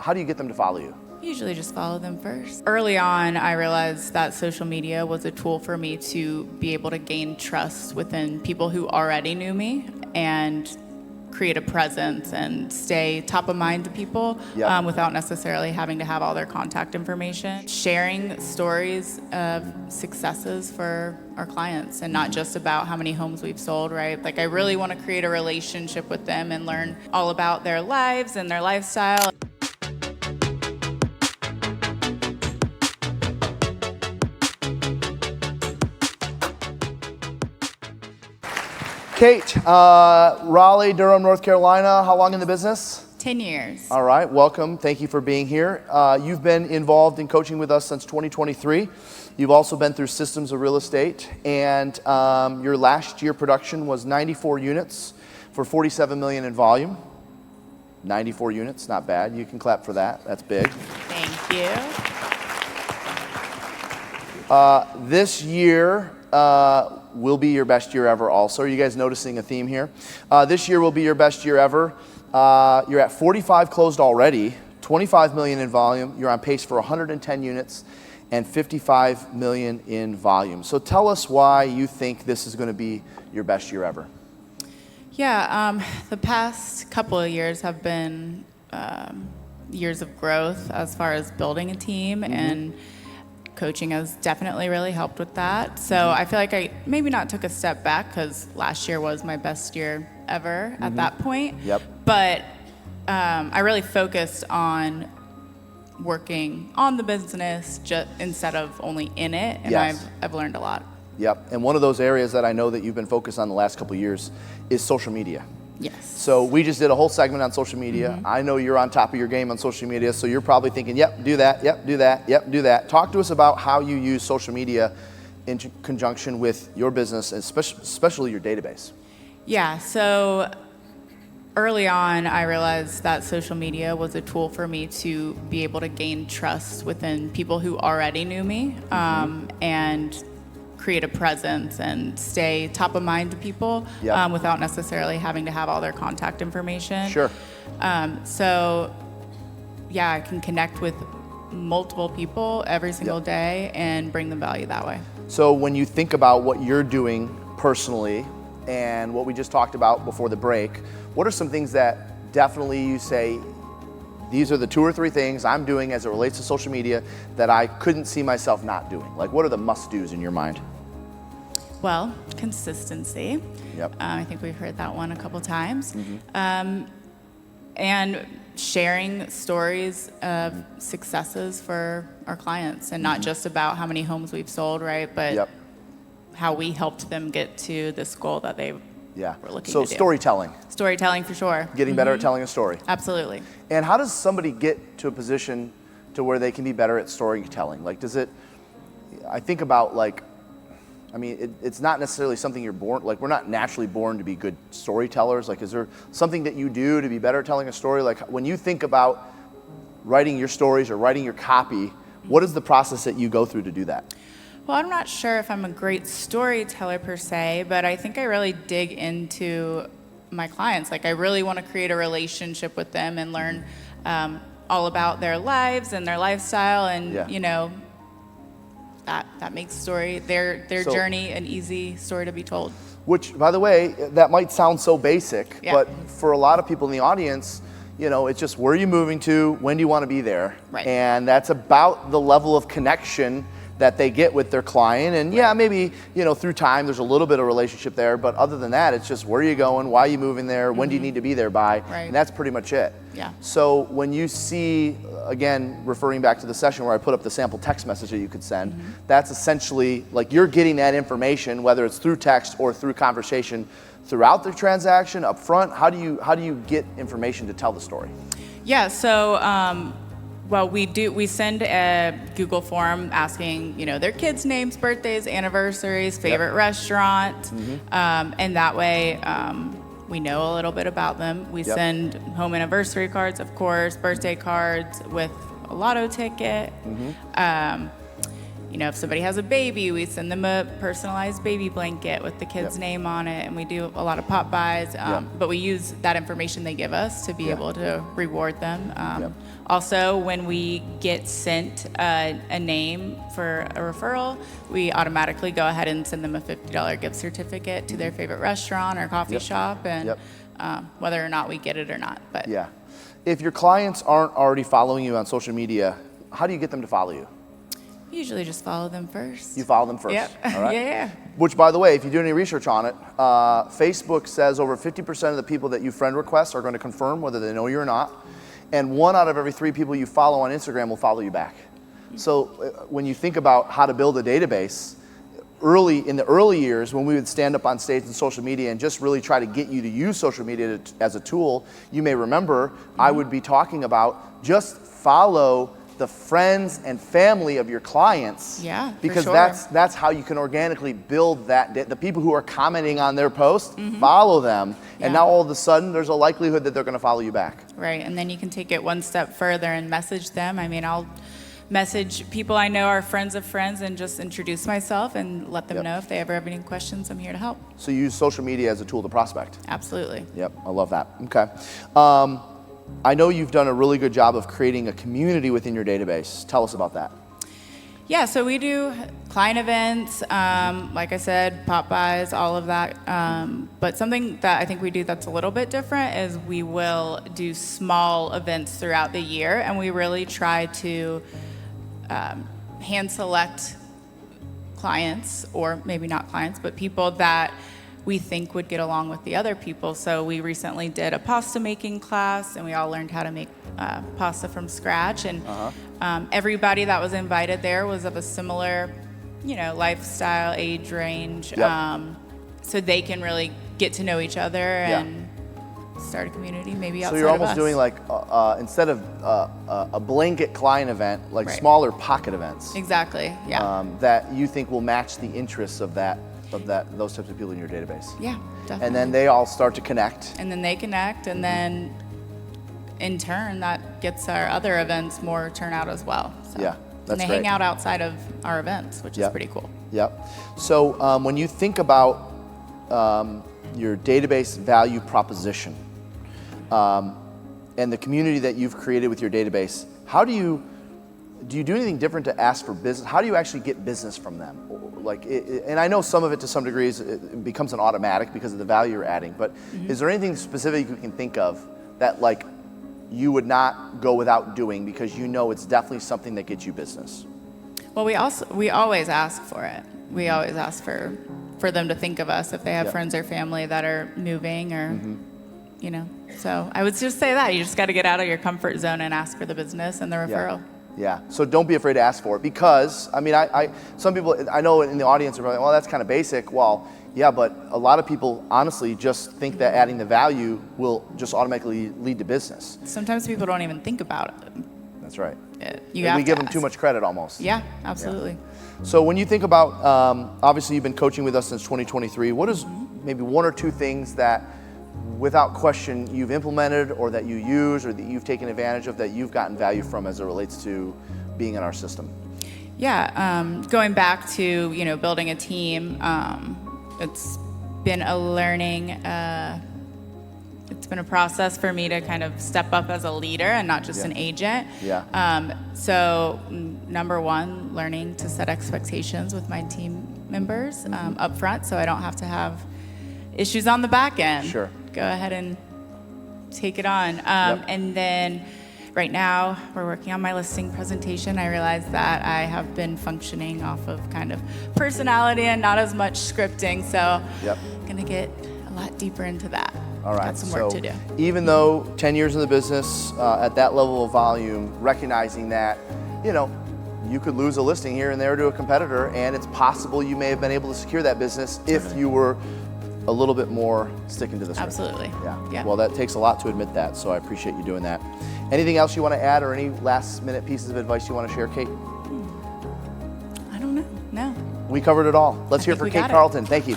how do you get them to follow you? Usually just follow them first. Early on, I realized that social media was a tool for me to be able to gain trust within people who already knew me and create a presence and stay top of mind to people without necessarily having to have all their contact information. Sharing stories of successes for our clients and not just about how many homes we've sold, right? Like I really want to create a relationship with them and learn all about their lives and their lifestyle. Kate, Raleigh, Durham, North Carolina, how long in the business? 10 years. All right, welcome. Thank you for being here. You've been involved in coaching with us since 2023. You've also been through systems of real estate, and your last year production was 94 units for $47 million in volume. 94 units, not bad. You can clap for that. That's big. Thank you. This year will be your best year ever also. Are you guys noticing a theme here? This year will be your best year ever. You're at 45 closed already, 25 million in volume. You're on pace for 110 units and 55 million in volume. So tell us why you think this is going to be your best year ever. Yeah, the past couple of years have been years of growth as far as building a team, and coaching has definitely really helped with that. So I feel like I maybe not took a step back because last year was my best year ever at that point. But I really focused on working on the business instead of only in it, and I've learned a lot. And one of those areas that I know that you've been focused on the last couple of years is social media. Yes. So we just did a whole segment on social media. I know you're on top of your game on social media, so you're probably thinking, yep, do that, yep, do that, yep, do that. Talk to us about how you use social media in conjunction with your business, especially your database. Yeah, so early on, I realized that social media was a tool for me to be able to gain trust within people who already knew me and create a presence and stay top of mind to people without necessarily having to have all their contact information. So yeah, I can connect with multiple people every single day and bring them value that way. So when you think about what you're doing personally and what we just talked about before the break, what are some things that definitely you say, these are the 2 or 3 things I'm doing as it relates to social media that I couldn't see myself not doing? Like, what are the must-dos in your mind? Well, consistency. I think we've heard that one a couple times. And sharing stories of successes for our clients and not just about how many homes we've sold, right? But how we helped them get to this goal that they were looking to do. So storytelling. Storytelling for sure. Getting better at telling a story. Absolutely. And how does somebody get to a position to where they can be better at storytelling? Like, I think about it's not necessarily something you're born, like we're not naturally born to be good storytellers. Like, is there something that you do to be better at telling a story? Like when you think about writing your stories or writing your copy, what is the process that you go through to do that? Well, I'm not sure if I'm a great storyteller per se, but I think I really dig into my clients. Like I really want to create a relationship with them and learn all about their lives and their lifestyle, and you know, that makes their journey an easy story to be told. Which, by the way, that might sound so basic, but for a lot of people in the audience, you know, it's just where are you moving to, when do you want to be there? And that's about the level of connection that they get with their client. And maybe, you know, through time, there's a little bit of relationship there, but other than that, it's just where are you going, why are you moving there, when do you need to be there by, and that's pretty much it. So when you see, again, referring back to the session where I put up the sample text message that you could send, that's essentially like you're getting that information, whether it's through text or through conversation throughout the transaction up front. How do you get information to tell the story? Well, we send a Google form asking, you know, their kids' names, birthdays, anniversaries, favorite restaurant, and that way we know a little bit about them. We send home anniversary cards, of course, birthday cards with a lotto ticket. if somebody has a baby, we send them a personalized baby blanket with the kid's name on it, and we do a lot of pop buys. But we use that information they give us to be able to reward them. Also, when we get sent a name for a referral, we automatically go ahead and send them a $50 gift certificate to their favorite restaurant or coffee shop, and whether or not we get it or not. But if your clients aren't already following you on social media, how do you get them to follow you? Usually just follow them first. You follow them first. Yep. All right. Yeah. Which, by the way, if you do any research on it, Facebook says over 50% of the people that you friend request are going to confirm whether they know you or not. And 1 out of every 3 people you follow on Instagram will follow you back. So when you think about how to build a database, in the early years when we would stand up on stage in social media and just really try to get you to use social media as a tool, you may remember I would be talking about just follow the friends and family of your clients. Yeah, because for sure. that's how you can organically build that. The people who are commenting on their post, follow them, and now all of a sudden there's a likelihood that they're going to follow you back. Right, and then you can take it one step further and message them. I mean, I'll message people I know are friends of friends and just introduce myself and let them know if they ever have any questions. I'm here to help. So you use social media as a tool to prospect. Absolutely. Yep, I love that. Okay. I know you've done a really good job of creating a community within your database. Tell us about that. Yeah, so we do client events, like I said, pop buys, all of that. But something that I think we do that's a little bit different is we will do small events throughout the year, and we really try to hand select clients, or maybe not clients, but people that we think would get along with the other people. So we recently did a pasta making class, and we all learned how to make pasta from scratch. And everybody that was invited there was of a similar, lifestyle, age range, so they can really get to know each other and start a community, maybe outside of us. So you're almost doing like, instead of a blanket client event, like smaller pocket events. Exactly, that you think will match the interests of those types of people in your database. Yeah, definitely. And then they all start to connect. And then they connect, and then in turn, that gets our other events more turnout as well. So, that's and they hang out outside of our events, which is pretty cool. Yep. So when you think about your database value proposition and the community that you've created with your database, how do you do anything different to ask for business? How do you actually get business from them? And I know some of it to some degrees it becomes an automatic because of the value you're adding, but is there anything specific you can think of that you would not go without doing because it's definitely something that gets you business? Well, we always ask for it. We always ask for them to think of us if they have friends or family that are moving or, So I would just say that you just got to get out of your comfort zone and ask for the business and the referral. Yeah, so don't be afraid to ask for it because, some people I know in the audience are like, well, that's kind of basic. Well, yeah, but a lot of people honestly just think that adding the value will just automatically lead to business. Sometimes people don't even think about it. That's right. We give them too much credit almost. Yeah, absolutely. Yeah. So when you think about, obviously you've been coaching with us since 2023, what is maybe 1 or 2 things that without question you've implemented or that you use or that you've taken advantage of that you've gotten value from as it relates to being in our system? Yeah, going back to, building a team, it's been a learning, it's been a process for me to kind of step up as a leader and not just an agent. So number 1, learning to set expectations with my team members up front so I don't have to have issues on the back end. Sure. Go ahead and take it on. And then right now we're working on my listing presentation. I realize that I have been functioning off of kind of personality and not as much scripting. So I'm going to get a lot deeper into that. All right. Got some work to do. Even though 10 years in the business at that level of volume, recognizing that, you could lose a listing here and there to a competitor, and it's possible you may have been able to secure that business if you were a little bit more sticking to the script. Absolutely. Yeah. Well, that takes a lot to admit that, so I appreciate you doing that. Anything else you want to add or any last minute pieces of advice you want to share, Kate? I don't know. No. We covered it all. Let's hear it for Kate Carlton. Thank you.